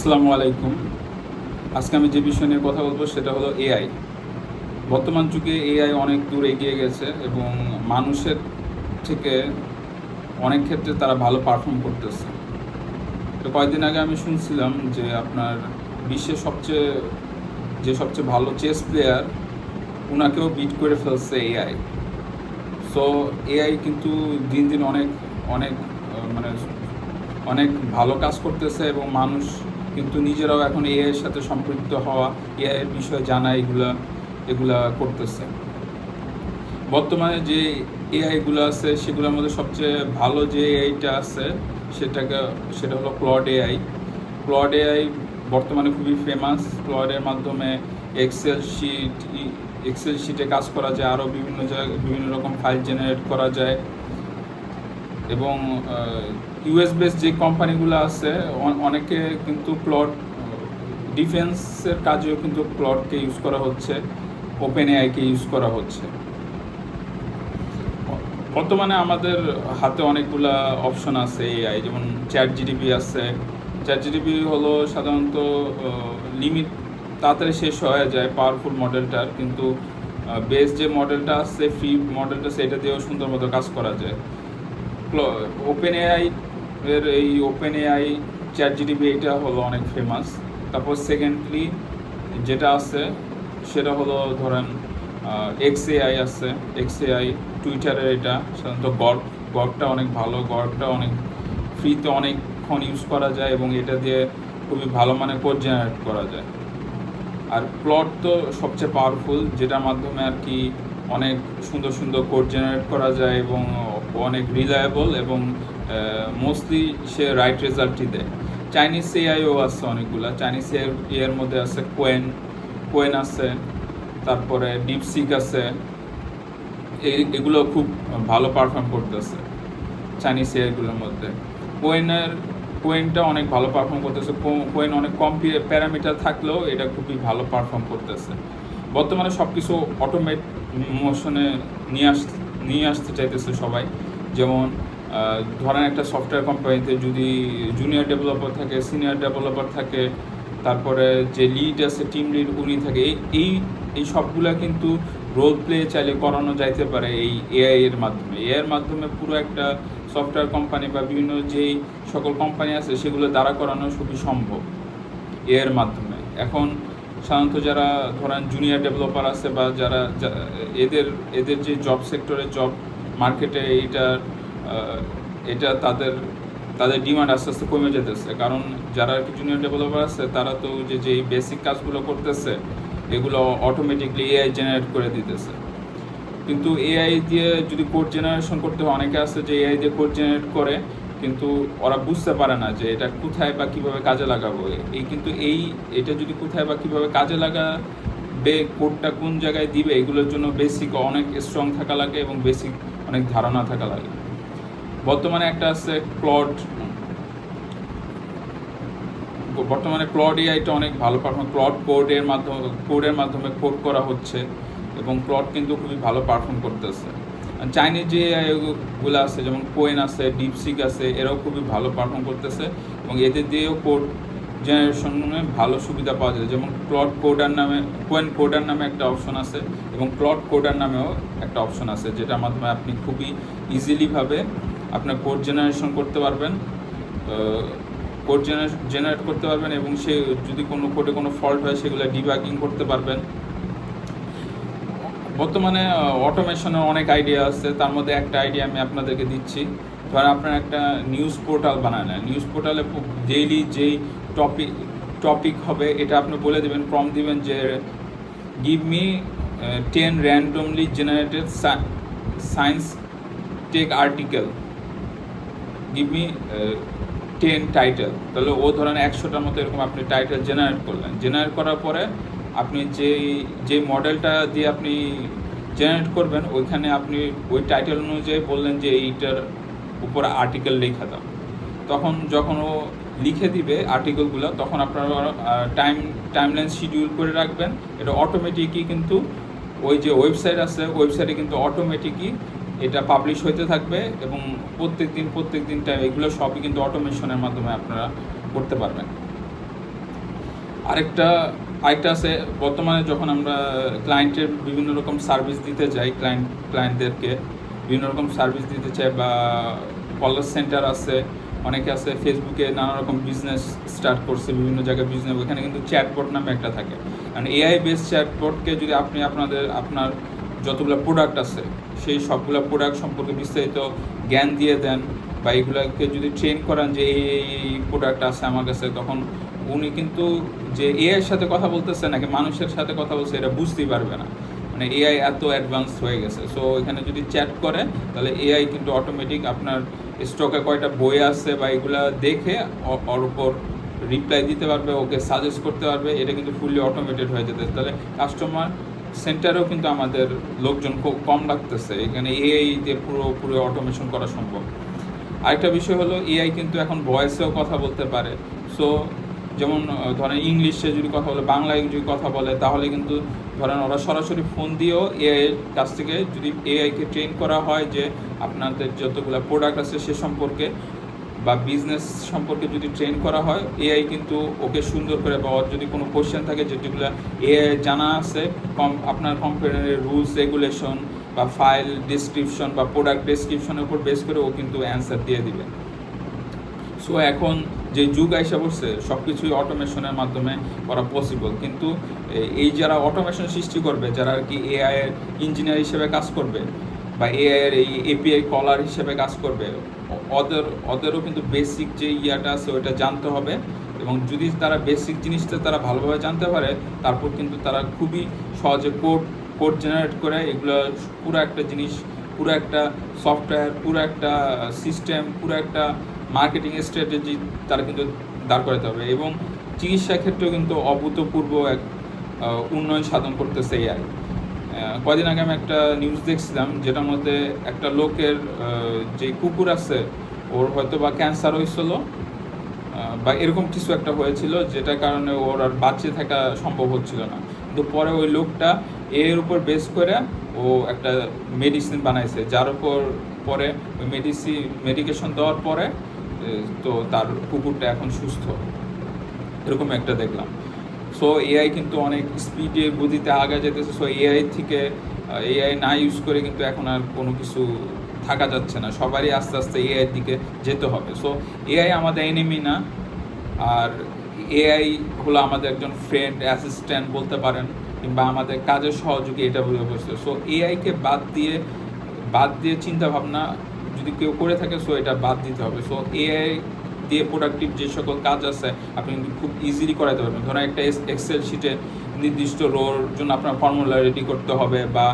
আসসালামু আলাইকুম। আজকে আমি যে বিষয় নিয়ে কথা বলবো সেটা হলো এআই। বর্তমান যুগে এআই অনেক দূর এগিয়ে গেছে এবং মানুষের থেকে অনেক ক্ষেত্রে তারা ভালো পারফর্ম করতেছে। তো কয়েকদিন আগে আমি শুনছিলাম যে আপনার বিশ্বের সবচেয়ে ভালো চেস প্লেয়ার উনাকেও বিট করে ফেলছে এআই। সো এআই কিন্তু দিন দিন অনেক অনেক মানে অনেক ভালো কাজ করতেছে এবং মানুষ কিন্তু নিজেরাও এখন এআইয়ের সাথে সম্পৃক্ত হওয়া, এআইয়ের বিষয়ে জানা এগুলা করতেছে। বর্তমানে যে এআইগুলো আছে সেগুলোর মধ্যে সবচেয়ে ভালো যে এআইটা আছে সেটা হলো ক্লড এআই। ক্লড এআই বর্তমানে খুবই ফেমাস। ক্লডের মাধ্যমে এক্সেল শিটে কাজ করা যায়, আরও বিভিন্ন রকম ফাইল জেনারেট করা যায় এবং ইউএস বেস যে কোম্পানিগুলো আছে অনেকে কিন্তু ক্লড ডিফেন্সের কাজেও কিন্তু ক্লডকে ইউজ করা হচ্ছে, ওপেন এআইকে ইউজ করা হচ্ছে। বর্তমানে আমাদের হাতে অনেকগুলা অপশন আছে এআই, যেমন চ্যাট জিটিপি আছে। চ্যাট জিটিপি হলো সাধারণত লিমিট তাড়াতাড়ি শেষ হয়ে যায় পাওয়ারফুল মডেলটার, কিন্তু বেস যে মডেলটা আছে, ফ্রি মডেলটা, সেটা দিয়েও সুন্দর মতো কাজ করা যায়। Open AI open AI chat GTP এটা হলো অনেক ফেমাস। তারপর সেকেন্ডলি যেটা আছে সেটা হলো ধরেন এক্সএআই আছে। এক্সএআই টুইটারের, এটা সাধারণত গর্গটা অনেক ভালো। গর্গটা অনেক ফ্রিতে অনেকক্ষণ ইউজ করা যায় এবং এটা দিয়ে খুবই ভালো মানে কোড জেনারেট করা যায়। আর ক্লড তো সবচেয়ে পাওয়ারফুল, যেটার মাধ্যমে আর কি অনেক সুন্দর সুন্দর কোড জেনারেট করা যায় এবং অনেক রিলায়েবল এবং মোস্টলি সে রাইট রেজাল্টই দেয়। চাইনিজ এআইও আছে অনেকগুলা। চাইনিজ এর মধ্যে আছে কোয়েন আছে, তারপরে ডিপসিক আছে। এগুলো খুব ভালো পারফর্ম করতেছে চাইনিজ এআইগুলোর মধ্যে। কোয়েনটা অনেক ভালো পারফর্ম করতেছে। কোয়েন অনেক কম প্যারামিটার থাকলেও এটা খুবই ভালো পারফর্ম করতেছে। বর্তমানে সব কিছু অটোমেট মোশনে নিয়ে আসতে চাইতেছে সবাই। যেমন ধরেন একটা সফটওয়্যার কোম্পানিতে যদি জুনিয়র ডেভেলপার থাকে, সিনিয়র ডেভেলপার থাকে, তারপরে যে লিড আছে, টিম লিড উনি থাকে, এই সবগুলা কিন্তু রোল প্লে চাইলে করানো যাইতে পারে এই এআইয়ের মাধ্যমে। এআইয়ের মাধ্যমে পুরো একটা সফটওয়্যার কোম্পানি বা বিভিন্ন যেই সকল কোম্পানি আছে সেগুলো দ্বারা করানো খুবই সম্ভব এআইয়ের মাধ্যমে। এখন সাধারণত যারা ধরেন জুনিয়র ডেভেলপার আছে বা যারা এদের যে জব সেক্টরে, জব মার্কেটে এটা তাদের ডিমান্ড আস্তে আস্তে কমে যেতেছে। কারণ যারা জুনিয়র ডেভেলপার আছে তারা তো যে বেসিক কাজগুলো করতেছে এগুলো অটোমেটিকলি এআই জেনারেট করে দিতেছে। কিন্তু এআই দিয়ে যদি কোড জেনারেশন করতে হয়, অনেকে আছে যে এআই দিয়ে কোড জেনারেট করে কিন্তু ওরা বুঝতে পারে না যে এটা কোথায় বা কীভাবে কাজে লাগাবো। এটা যদি কোথায় বা কীভাবে কাজে লাগাবে, কোডটা কোন জায়গায় দিবে, এগুলোর জন্য বেসিক অনেক স্ট্রং থাকা লাগে এবং বেসিক অনেক ধারণা থাকা লাগে। বর্তমানে একটা আছে ক্লড এআইটা অনেক ভালো পারফর্ম। ক্লড কোডের মাধ্যমে কোড করা হচ্ছে এবং ক্লড কিন্তু খুবই ভালো পারফর্ম করতেছে। চাইনিজ যে এআইগুলো আছে যেমন কোয়েন আছে, ডিপসিক আছে, এরাও খুবই ভালো পারফর্ম করতেছে এবং এদের দিয়েও কোড জেনারেশনে ভালো সুবিধা পাওয়া যায়। যেমন কোয়েন কোডার নামে একটা অপশন আছে এবং ক্লড কোডার নামেও একটা অপশন আছে, যেটার মাধ্যমে আপনি খুবই ইজিলিভাবে আপনার কোড জেনারেশন করতে পারবেন, কোড জেনারেট করতে পারবেন এবং সে যদি কোনো কোডে কোনো ফল্ট হয় সেগুলো ডিবাগিং করতে পারবেন। বর্তমানে অটোমেশনের অনেক আইডিয়া আছে, তার মধ্যে একটা আইডিয়া আমি আপনাদেরকে দিচ্ছি। ধরেন আপনার একটা নিউজ পোর্টাল বানায় না, নিউজ পোর্টালে ডেইলি যেই টপিক হবে এটা আপনি বলে দেবেন, প্রম্পট দিবেন যে give me 10 randomly generated science tech article, give me 10 title. তাহলে ও ধরেন 100টার মতো এরকম আপনি টাইটেল জেনারেট করার পরে আপনি যে মডেলটা দিয়ে আপনি জেনারেট করবেন ওইখানে আপনি ওই টাইটেল অনুযায়ী বললেন যে এইটার উপর আর্টিকেল লেখা দাও। তখন যখন ও লিখে দিবে আর্টিকেলগুলো, তখন আপনারা টাইমলাইন শিডিউল করে রাখবেন। এটা অটোমেটিকই কিন্তু ওই যে ওয়েবসাইট আছে, ওয়েবসাইটে কিন্তু অটোমেটিকই এটা পাবলিশ হইতে থাকবে এবং প্রত্যেক দিন টাইম এগুলো সবই কিন্তু অটোমেশনের মাধ্যমে আপনারা করতে পারবেন। আরেকটা আরেকটা আছে, বর্তমানে যখন আমরা ক্লায়েন্টের বিভিন্ন রকম সার্ভিস দিতে যাই, ক্লায়েন্টদেরকে বিভিন্ন রকম সার্ভিস দিতে চাই, বা কলার সেন্টার আছে, অনেকে আছে ফেসবুকে নানা রকম বিজনেস স্টার্ট করছে, বিভিন্ন জায়গায় বিজনেস, ওখানে কিন্তু চ্যাটবট নামে একটা থাকে। কারণ এআই বেস চ্যাটবটকে যদি আপনি আপনার যতগুলো প্রোডাক্ট আছে সেই সবগুলো প্রোডাক্ট সম্পর্কে বিস্তারিত জ্ঞান দিয়ে দেন, বা এগুলোকে যদি ট্রেন করান যে এই প্রোডাক্ট আছে আমার কাছে, তখন উনি কিন্তু যে এআইয়ের সাথে কথা বলতেছে নাকি মানুষের সাথে কথা বলছে এটা বুঝতেই পারবে না, মানে এআই এত অ্যাডভান্স হয়ে গেছে। সো এখানে যদি চ্যাট করে তাহলে এআই কিন্তু অটোমেটিক আপনার স্টকে কয়টা বই আছে বা এগুলা দেখে ওর উপর রিপ্লাই দিতে পারবে, ওকে সাজেস্ট করতে পারবে, এটা কিন্তু ফুললি অটোমেটেড হয়ে যেতে। তাহলে কাস্টমার সেন্টারেও কিন্তু আমাদের লোকজন খুব কম লাগতেছে, এখানে এআই দিয়ে পুরো অটোমেশন করা সম্ভব। আরেকটা বিষয় হলো এআই কিন্তু এখন ভয়েসেও কথা বলতে পারে। সো যেমন ধরেন ইংলিশে যদি কথা বলে, বাংলায় যদি কথা বলে, তাহলে কিন্তু ধরেন ওরা সরাসরি ফোন দিয়েও এআইয়ের কাছ থেকে যদি এআইকে ট্রেন করা হয় যে আপনাদের যতগুলো প্রোডাক্ট আছে সে সম্পর্কে বা বিজনেস সম্পর্কে যদি ট্রেন করা হয়, এআই কিন্তু ওকে সুন্দর করে, বা ওর যদি কোনো কোশ্চেন থাকে যেগুলো এআই জানা আছে, আপনার কোম্পানির রুলস রেগুলেশন বা ফাইল ডিসক্রিপশন বা প্রোডাক্ট ডেসক্রিপশনের উপর বেস করে ও কিন্তু অ্যান্সার দিয়ে দিবে। সো এখন যে যুগ আইসা পড়ছে সব কিছুই অটোমেশনের মাধ্যমে করা পসিবল, কিন্তু এই যারা অটোমেশন সৃষ্টি করবে, যারা আর কি এআই এর ইঞ্জিনিয়ার হিসেবে কাজ করবে বা এআই এর এই এপিআই কলার হিসেবে কাজ করবে, ওদেরও কিন্তু বেসিক যে ইয়াটা আছে ওইটা জানতে হবে। এবং যদি তারা বেসিক জিনিসটা তারা ভালোভাবে জানতে পারে, তারপর কিন্তু তারা খুবই সহজে কোড জেনারেট করে এগুলো পুরো একটা জিনিস, পুরো একটা সফটওয়্যার, পুরো একটা সিস্টেম, পুরো একটা মার্কেটিং স্ট্র্যাটেজি তারা কিন্তু দাঁড় করাতে হবে। এবং চিকিৎসা ক্ষেত্রেও কিন্তু অভূতপূর্ব এক উন্নয়ন সাধন করতেছে এআই। কদিন আগে আমি একটা নিউজ দেখছিলাম, যেটার মধ্যে একটা লোকের যে কুকুর আছে ওর হয়তো বা ক্যান্সার হয়েছিল বা এরকম কিছু একটা হয়েছিল, যেটার কারণে ওর আর বাঁচে থাকা সম্ভব হচ্ছিল না। কিন্তু পরে ওই লোকটা এর উপর বেস করে ও একটা মেডিসিন বানাইছে, যার উপর পরে ওই মেডিকেশন দেওয়ার পরে তো তার কুকুরটা এখন সুস্থ, এরকম একটা দেখলাম। সো এআই কিন্তু অনেক স্পিডে গতিতে আগে যেতেছে। সো এআই না ইউজ করে কিন্তু এখন আর কোনো কিছু থাকা যাচ্ছে না, সবারই আস্তে আস্তে এআইয়ের দিকে যেতে হবে। সো এআই আমাদের এনিমি না, আর এআই হলো আমাদের একজন ফ্রেন্ড, অ্যাসিস্ট্যান্ট বলতে পারেন, কিংবা আমাদের কাজের সহযোগী, এটা বুঝে বসছে। সো এআইকে বাদ দিয়ে চিন্তা ভাবনা যদি কেউ করে থাকে, সো এটা বাদ দিতে হবে। সো এআই দিয়ে প্রোডাক্টিভ যে সকল কাজ আছে আপনি কিন্তু খুব ইজিলি করাতে পারবেন। ধরুন একটা এক্সেল শিটে নির্দিষ্ট রোর জন্য আপনার ফর্মুলা রেডি করতে হবে, বা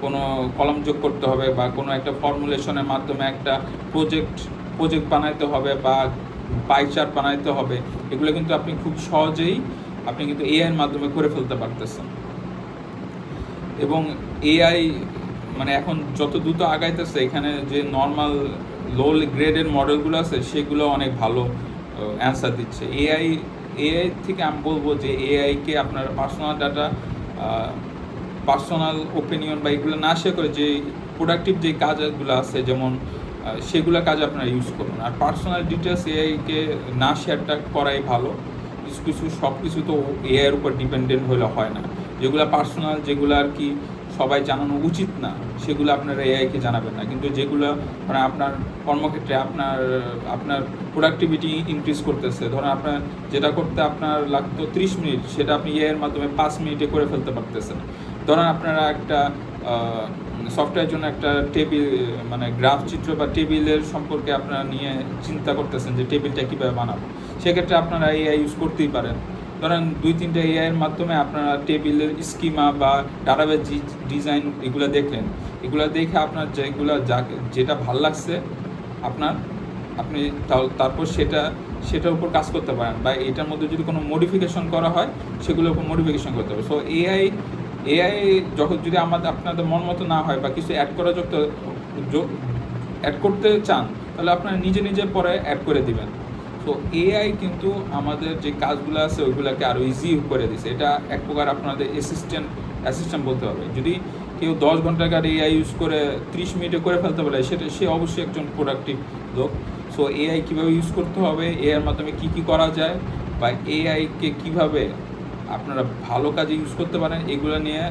কোনো কলাম যোগ করতে হবে, বা কোনো একটা ফর্মুলেশনের মাধ্যমে একটা প্রজেক্ট বানাইতে হবে, বা পাই চার্ট বানাইতে হবে, এগুলো কিন্তু আপনি খুব সহজেই আপনি কিন্তু এআইয়ের মাধ্যমে করে ফেলতে পারতেছেন। এবং এআই মানে এখন যত দ্রুত আগাইতেছে, এখানে যে নর্মাল লো গ্রেডের মডেলগুলো আছে সেগুলো অনেক ভালো অ্যান্সার দিচ্ছে। এআই থেকে আমি বলবো যে এআইকে আপনার পার্সোনাল ডাটা, পার্সোনাল ওপিনিয়ন বা এগুলো না শেয়ার করে যে প্রোডাক্টিভ যে কাজগুলো আছে, যেমন সেগুলো কাজ আপনারা ইউজ করুন। আর পার্সোনাল ডিটেলস এআইকে না শেয়ারটা করাই ভালো। সব কিছু তো এআইয়ের উপর ডিপেন্ডেন্ট হলে হয় না। যেগুলো পার্সোনাল, যেগুলো আর কি সবাই জানানো উচিত না, সেগুলো আপনারা এআইকে জানাবেন না। কিন্তু যেগুলো মানে আপনার কর্মক্ষেত্রে আপনার প্রোডাক্টিভিটি ইনক্রিজ করতেছে, ধরুন আপনার যেটা করতে আপনার লাগতো 30 মিনিট, সেটা আপনি এআইয়ের মাধ্যমে 5 মিনিটে করে ফেলতে পারতেছেন। ধরুন আপনারা একটা সফটওয়্যারের জন্য একটা টেবিল, মানে গ্রাফ চিত্র বা টেবিলের সম্পর্কে আপনারা নিয়ে চিন্তা করতেছেন যে টেবিলটা কীভাবে বানাবো, সেক্ষেত্রে আপনারা এআই ইউজ করতেই পারেন। ধরেন 2-3টা এআইয়ের মাধ্যমে আপনারা টেবিলের স্কিমা বা ডাটাবেজ ডিজাইন এগুলো দেখলেন, এগুলো দেখে আপনার যেটা ভাল লাগছে আপনি তারপর সেটার উপর কাজ করতে পারেন, বা এটার মধ্যে যদি কোনো মডিফিকেশন করা হয় সেগুলোর উপর মডিফিকেশন করতে হবে। সো এআই যখন যদি আপনাদের মন মতো না হয় বা কিছু অ্যাড করতে চান, তাহলে আপনারা নিজে পরে অ্যাড করে দিবেন। তো এআই কিন্তু আমাদের যে কাজগুলো আছে ওইগুলোকে আরও ইজি করে দিছে। এটা এক প্রকার আপনাদের অ্যাসিস্ট্যান্ট বলতে হবে। যদি কেউ 10 ঘন্টাকার এআই ইউজ করে 30 মিনিটে করে ফেলতে পারে, সে অবশ্যই একজন প্রোডাক্টিভ লোক। সো এআই কীভাবে ইউজ করতে হবে, এআইয়ের মাধ্যমে কী করা যায়, বা এআইকে কীভাবে আপনারা ভালো কাজে ইউজ করতে পারেন, এগুলো নিয়ে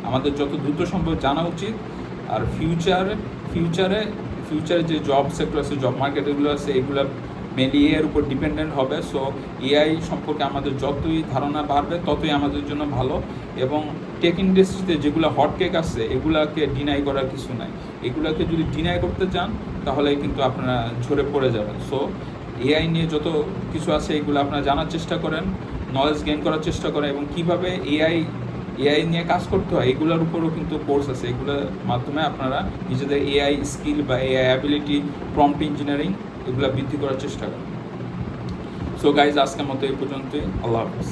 আমাদের যত দ্রুত সম্ভব জানা উচিত। আর ফিউচারে যে জব সেক্টর আছে, জব মার্কেট এগুলো আছে, এগুলো মেনলি এর উপর ডিপেন্ডেন্ট হবে। সো এআই সম্পর্কে আমাদের যতই ধারণা বাড়বে ততই আমাদের জন্য ভালো। এবং টেক ইন্ডাস্ট্রিতে যেগুলো হটকেক আছে এগুলাকে ডিনাই করার কিছু নাই। এগুলাকে যদি ডিনাই করতে চান তাহলে কিন্তু আপনারা ঝরে পড়ে যাবেন। সো এআই নিয়ে যত কিছু আছে এগুলো আপনারা জানার চেষ্টা করেন, নলেজ গেইন করার চেষ্টা করেন, এবং কীভাবে এআই নিয়ে কাজ করতে হয় এগুলোর উপরও কিন্তু কোর্স আছে। এগুলোর মাধ্যমে আপনারা নিজেদের এআই স্কিল বা এআই অ্যাবিলিটি, প্রম্পট ইঞ্জিনিয়ারিং এগুলো বৃদ্ধি করার চেষ্টা করেন। সো গাইজ, আজকের মতো এই পর্যন্তই। আল্লাহ হাফেজ।